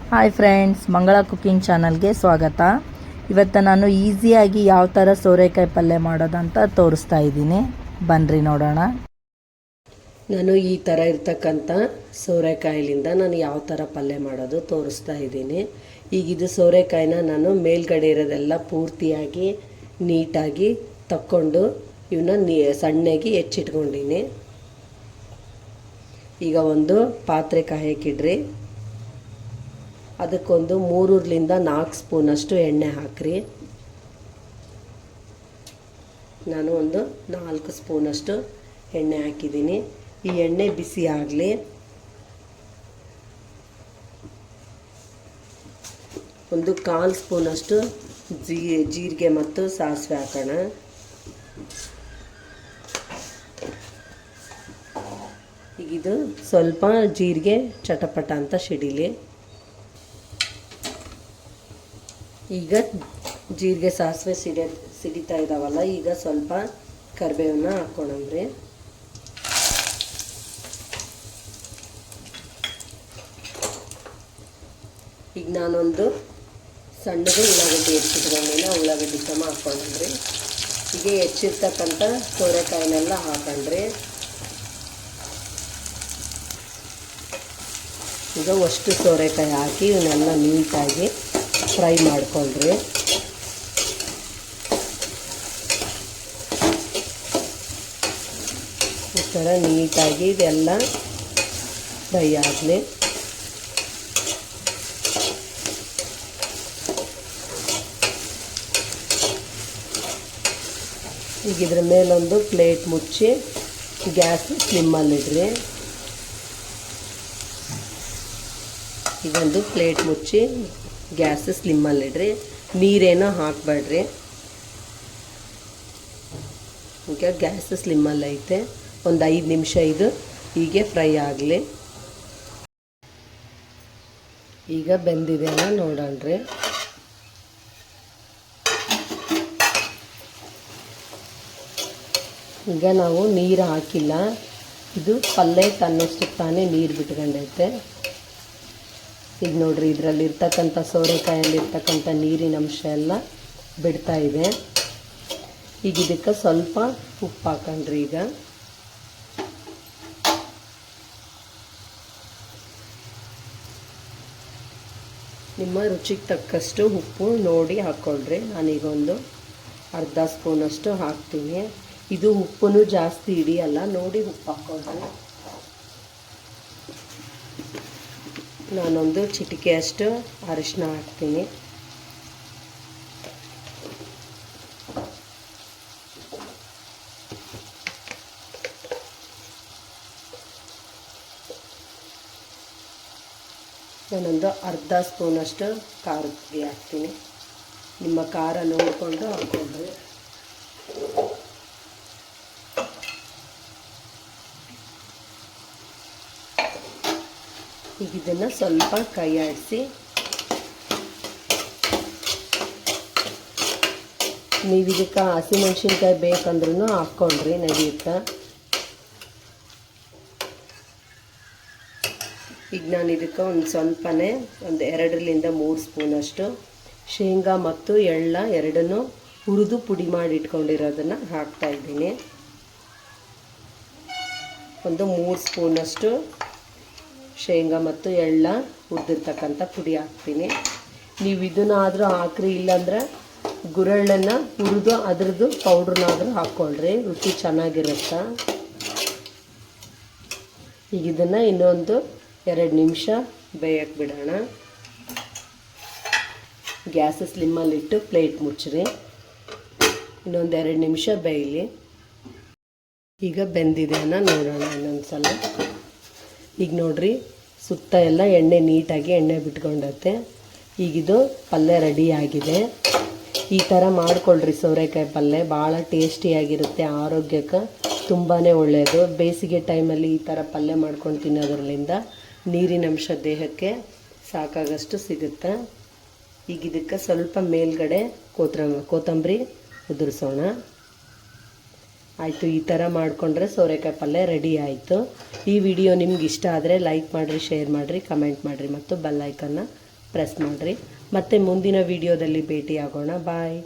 Hi friends, ಮಂಗಳ cooking ಚಾನಲ್ಗೆ ಸ್ವಾಗತ. ಇವತ್ತು ನಾನು ಈಸಿಯಾಗಿ ಯಾವ ಥರ ಸೋರೆಕಾಯಿ ಪಲ್ಯ ಮಾಡೋದಂತ ತೋರಿಸ್ತಾ ಇದ್ದೀನಿ. ಬನ್ನಿರಿ ನೋಡೋಣ. ನಾನು ಈ ಥರ ಇರ್ತಕ್ಕಂಥ ಸೋರೆಕಾಯಿಲಿಂದ ನಾನು ಯಾವ ಥರ ಪಲ್ಯ ಮಾಡೋದು ತೋರಿಸ್ತಾ ಇದ್ದೀನಿ. ಈಗ ಇದು ಸೋರೆಕಾಯಿನ ನಾನು ಮೇಲ್ಗಡೆ ಇರೋದೆಲ್ಲ ಪೂರ್ತಿಯಾಗಿ ನೀಟಾಗಿ ತಕ್ಕೊಂಡು ಇವನ್ನ ಸಣ್ಣಗೆ ಹೆಚ್ಚಿಟ್ಕೊಂಡಿನಿ. ಈಗ ಒಂದು ಪಾತ್ರೆ ಕಾಯಕ್ಕಿಡ್ರಿ. ಅದಕ್ಕೊಂದು 3-4 ಸ್ಪೂನಷ್ಟು ಎಣ್ಣೆ ಹಾಕ್ರಿ. ನಾನು ಒಂದು 4 ಸ್ಪೂನಷ್ಟು ಎಣ್ಣೆ ಹಾಕಿದ್ದೀನಿ. ಈ ಎಣ್ಣೆ ಬಿಸಿ ಆಗಲಿ. ಒಂದು 1/4 ಸ್ಪೂನಷ್ಟು ಜೀರಿಗೆ ಮತ್ತು ಸಾಸಿವೆ ಹಾಕೋಣ. ಈಗ ಇದು ಸ್ವಲ್ಪ ಜೀರಿಗೆ ಚಟಪಟ ಅಂತ ಸಿಡಿಲಿ. ಈಗ ಜೀರಿಗೆ ಸಾಸಿವೆ ಸಿಡಿತಾ ಇದ್ದಾವಲ್ಲ, ಈಗ ಸ್ವಲ್ಪ ಕರಿಬೇವನ್ನ ಹಾಕ್ಕೊಳಮ್ರಿ. ಈಗ ನಾನೊಂದು ಸಣ್ಣದು ಉಳ್ಳಾಗಡ್ಡಿ ಹೆಚ್ಚಿಟ್ಕೊಂಡಿನ ಉಳ್ಳಾಗಡ್ಡಿ ಸಮ ಹಾಕ್ಕೊಂಡ್ರಿ. ಈಗ ಹೆಚ್ಚಿರ್ತಕ್ಕಂಥ ಸೋರೆಕಾಯಿನೆಲ್ಲ ಹಾಕೊಂಡ್ರಿ. ಈಗ ಅಷ್ಟು ಸೋರೆಕಾಯಿ ಹಾಕಿ ಇವನ್ನೆಲ್ಲ ನೀಟಾಗಿ ಫ್ರೈ ಮಾಡ್ಕೊಳ್ರಿ. ಈ ಥರ ನೀಟಾಗಿ ಇದೆಲ್ಲ ಫ್ರೈ ಆಗಲಿ. ಈಗ ಇದ್ರ ಮೇಲೊಂದು ಪ್ಲೇಟ್ ಮುಚ್ಚಿ ಗ್ಯಾಸ್ ಸ್ಲಿಮ್ಮಲ್ಲಿಡ್ರಿ. ಇದೊಂದು ಪ್ಲೇಟ್ ಮುಚ್ಚಿ ಗ್ಯಾಸ್ ಸ್ಲಿಮ್ಮಲ್ಲಿಡ್ರಿ. ನೀರೇನೋ ಹಾಕಬೇಡ್ರಿ. ಈಗ ಗ್ಯಾಸ್ ಸ್ಲಿಮ್ಮಲ್ಲೈತೆ. ಒಂದು 5 ನಿಮಿಷ ಇದು ಹೀಗೆ ಫ್ರೈ ಆಗಲಿ. ಈಗ ಬೆಂದಿದೆಯಲ್ಲ ನೋಡೋಣ್ರಿ. ಈಗ ನಾವು ನೀರು ಹಾಕಿಲ್ಲ. ಇದು ಪಲ್ಯ ತನ್ನಷ್ಟಕ್ಕೆ ತಾನೇ ನೀರು ಬಿಟ್ಕೊಂಡೈತೆ. ಈಗ ನೋಡ್ರಿ, ಇದರಲ್ಲಿರ್ತಕ್ಕಂಥ ಸೋರೆಕಾಯಲ್ಲಿರ್ತಕ್ಕಂಥ ನೀರಿನ ಅಂಶ ಎಲ್ಲ ಬಿಡ್ತಾ ಇದೆ. ಈಗ ಇದಕ್ಕೆ ಸ್ವಲ್ಪ ಉಪ್ಪು ಹಾಕೊಂಡ್ರಿ. ಈಗ ನಿಮ್ಮ ರುಚಿಗೆ ತಕ್ಕಷ್ಟು ಉಪ್ಪು ನೋಡಿ ಹಾಕ್ಕೊಳ್ರಿ. ನಾನೀಗ ಒಂದು ಅರ್ಧ ಸ್ಪೂನಷ್ಟು ಹಾಕ್ತೀನಿ. ಇದು ಉಪ್ಪು ಜಾಸ್ತಿ ಹಿಡಿಯಲ್ಲ, ನೋಡಿ ಉಪ್ಪು ಹಾಕ್ಕೊಳ್ರಿ. ನಾನೊಂದು ಚಿಟಿಕೆಯಷ್ಟು ಅರಿಶಿನ ಹಾಕ್ತೀನಿ. ನಾನೊಂದು ಅರ್ಧ ಸ್ಪೂನಷ್ಟು ಖಾರದ ಪುಡಿ ಹಾಕ್ತೀನಿ. ನಿಮ್ಮ ಖಾರ ನೋಡಿಕೊಂಡು ಹಾಕ್ಕೊಂಡ್ರಿ. ಈಗ ಇದನ್ನು ಸ್ವಲ್ಪ ಕೈ ಆಡಿಸಿ, ನೀವು ಇದಕ್ಕೆ ಹಸಿಮೆಣ್ಸಿನ್ಕಾಯಿ ಬೇಕಂದ್ರೂ ಹಾಕ್ಕೊಂಡ್ರಿ, ನಡೆಯುತ್ತೆ. ಈಗ ನಾನು ಇದಕ್ಕೆ ಒಂದು ಸ್ವಲ್ಪನೇ ಒಂದು 2-3 ಸ್ಪೂನಷ್ಟು ಶೇಂಗಾ ಮತ್ತು ಎಳ್ಳ ಎರಡನ್ನೂ ಹುರಿದು ಪುಡಿ ಮಾಡಿ ಇಟ್ಕೊಂಡಿರೋದನ್ನು ಹಾಕ್ತಾಯಿದ್ದೀನಿ. ಒಂದು 3 ಸ್ಪೂನಷ್ಟು ಶೇಂಗಾ ಮತ್ತು ಎಳ್ಳ ಹುರಿದಿರ್ತಕ್ಕಂಥ ಪುಡಿ ಹಾಕ್ತೀನಿ. ನೀವು ಇದನ್ನಾದರೂ ಹಾಕ್ರಿ, ಇಲ್ಲಾಂದ್ರೆ ಗುರೆಳ್ಳನ್ನು ಹುರಿದು ಅದ್ರದ್ದು ಪೌಡ್ರನ್ನಾದರೂ ಹಾಕ್ಕೊಳ್ರಿ, ರುಚಿ ಚೆನ್ನಾಗಿರುತ್ತೆ. ಈಗ ಇದನ್ನು ಇನ್ನೊಂದು 2 ನಿಮಿಷ ಬೇಯಕ್ಕೆ ಬಿಡೋಣ. ಗ್ಯಾಸ್ ಸ್ಲಿಮ್ಮಲ್ಲಿಟ್ಟು ಪ್ಲೇಟ್ ಮುಚ್ಚ್ರಿ. ಇನ್ನೊಂದು 2 ನಿಮಿಷ ಬೇಯಲಿ. ಈಗ ಬೆಂದಿದೆ ನೋಡೋಣ ಇನ್ನೊಂದು ಸಲ. ಈಗ ನೋಡ್ರಿ, ಸುತ್ತ ಎಲ್ಲ ಎಣ್ಣೆ ನೀಟಾಗಿ ಎಣ್ಣೆ ಬಿಟ್ಕೊಂಡೈತೆ. ಈಗಿದು ಪಲ್ಯ ರೆಡಿ ಆಗಿದೆ. ಈ ಥರ ಮಾಡ್ಕೊಳ್ರಿ ಸೋರೆಕಾಯಿ ಪಲ್ಯ, ಭಾಳ ಟೇಸ್ಟಿಯಾಗಿರುತ್ತೆ. ಆರೋಗ್ಯಕ್ಕೆ ತುಂಬಾ ಒಳ್ಳೆಯದು. ಬೇಸಿಗೆ ಟೈಮಲ್ಲಿ ಈ ಥರ ಪಲ್ಯ ಮಾಡ್ಕೊಂಡು ತಿನ್ನೋದ್ರಲ್ಲಿಂದ ನೀರಿನಂಶ ದೇಹಕ್ಕೆ ಸಾಕಾಗಷ್ಟು ಸಿಗುತ್ತೆ. ಈಗ ಇದಕ್ಕೆ ಸ್ವಲ್ಪ ಮೇಲ್ಗಡೆ ಕೊತ್ತಂಬರಿ ಉದುರಿಸೋಣ. ಆಯಿತು, ಈ ಥರ ಮಾಡಿಕೊಂಡ್ರೆ ಸೋರೆಕಾಯಿ ಪಲ್ಯ ರೆಡಿ ಆಯಿತು. ಈ ವಿಡಿಯೋ ನಿಮ್ಗೆ ಇಷ್ಟ ಆದರೆ ಲೈಕ್ ಮಾಡಿರಿ, ಶೇರ್ ಮಾಡಿರಿ, ಕಮೆಂಟ್ ಮಾಡಿರಿ ಮತ್ತು ಬೆಲ್ ಐಕನ್ನ ಪ್ರೆಸ್ ಮಾಡಿರಿ. ಮತ್ತೆ ಮುಂದಿನ ವಿಡಿಯೋದಲ್ಲಿ ಭೇಟಿಯಾಗೋಣ. ಬಾಯ್.